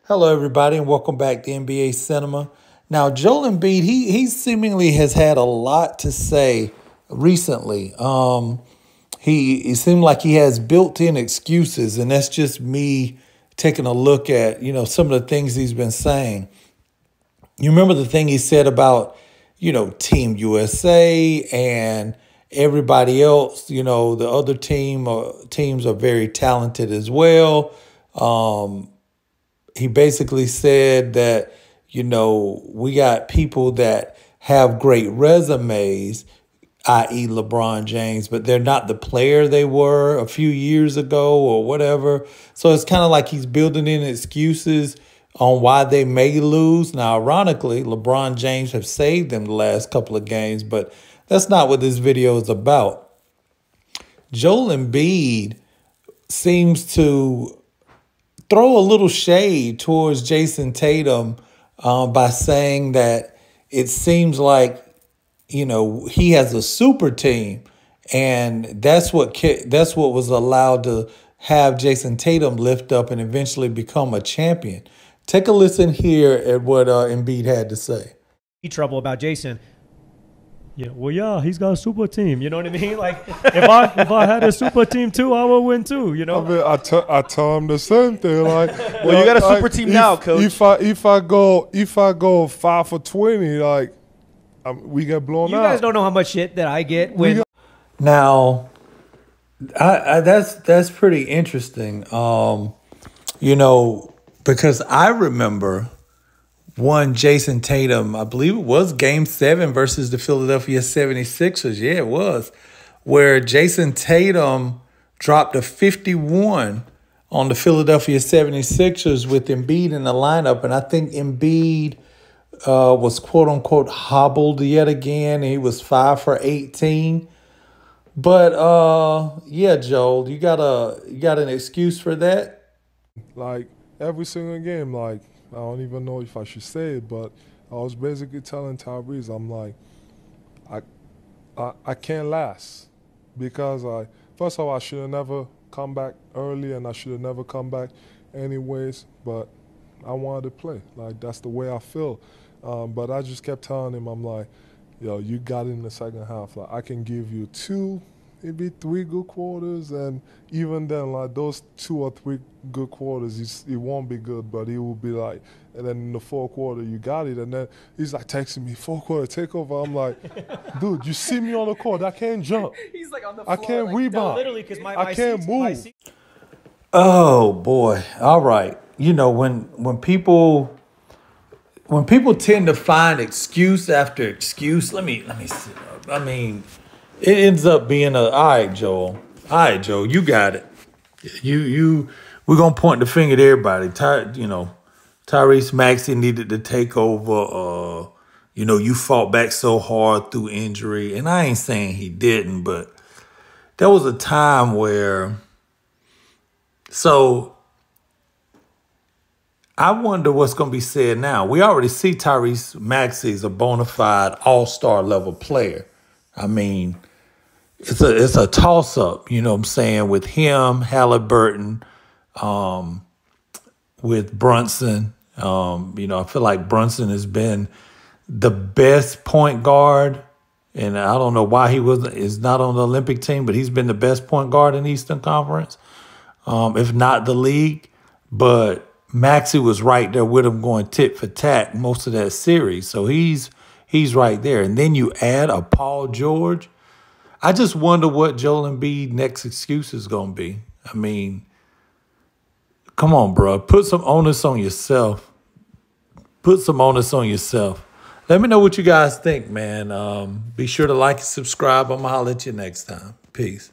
Hello, everybody, and welcome back to NBA Cinema. Now, Joel Embiid, he seemingly has had a lot to say recently. He seemed like he has built-in excuses, and that's just me taking a look at, some of the things he's been saying. You remember the thing he said about, Team USA and everybody else, the other teams are very talented as well. He basically said that, we got people that have great resumes, i.e. LeBron James, but they're not the player they were a few years ago or whatever. So it's kind of like he's building in excuses on why they may lose. Now, ironically, LeBron James have saved them the last couple of games, but that's not what this video is about. Joel Embiid seems to throw a little shade towards Jayson Tatum by saying that it seems like, he has a super team, and that's what was allowed to have Jayson Tatum lift up and eventually become a champion. Take a listen here at what Embiid had to say. Trouble about Jayson. Yeah, he's got a super team. You know what I mean? Like, if I had a super team too, I would win too. I mean, I tell him the same thing. Like, well, you got a super team now, coach. If I go 5 for 20, we get blown out. You guys don't know how much shit that I get when. Now, that's pretty interesting. Because I remember one Jayson Tatum, I believe it was Game 7 versus the Philadelphia 76ers. Yeah, it was. Where Jayson Tatum dropped a 51 on the Philadelphia 76ers with Embiid in the lineup. And I think Embiid was quote-unquote hobbled yet again. And he was 5 for 18. But, yeah, Joel, you got an excuse for that? Like, every single game, I don't even know if I should say it, but I was basically telling Tyrese, I'm like, I can't last because first of all, I should have never come back early and I should have never come back anyways, but I wanted to play. Like, that's the way I feel. But I just kept telling him, I'm like, yo, you got it in the second half. Like, I can give you 2, maybe 3 good quarters, and even then, like, those 2 or 3 good quarters, it won't be good, but it will be like, and then in the fourth quarter, you got it, and then he's like texting me, fourth quarter takeover. I'm like, dude, you see me on the court, I can't jump. He's like on the floor. I can't rebound. No, literally, because I can't move. Oh boy! All right, when people tend to find excuse after excuse, let me see. I mean, it ends up being all right, Joel. All right, Joel, you got it. We're gonna point the finger at everybody. Tyrese Maxey needed to take over. You fought back so hard through injury, and I ain't saying he didn't, but there was a time where. So I wonder what's going to be said now. We already see Tyrese Maxey is a bona fide all-star level player. I mean, it's a toss-up, you know what I'm saying, with him, Halliburton, with Brunson. I feel like Brunson has been the best point guard, and I don't know why is not on the Olympic team, but he's been the best point guard in the Eastern Conference, if not the league. But Maxey was right there with him going tit for tat most of that series. So he's right there. And then you add a Paul George. I just wonder what Joel Embiid's next excuse is going to be. I mean, come on, bro. Put some onus on yourself. Let me know what you guys think, man. Be sure to like and subscribe. I'm going to holler at you next time. Peace.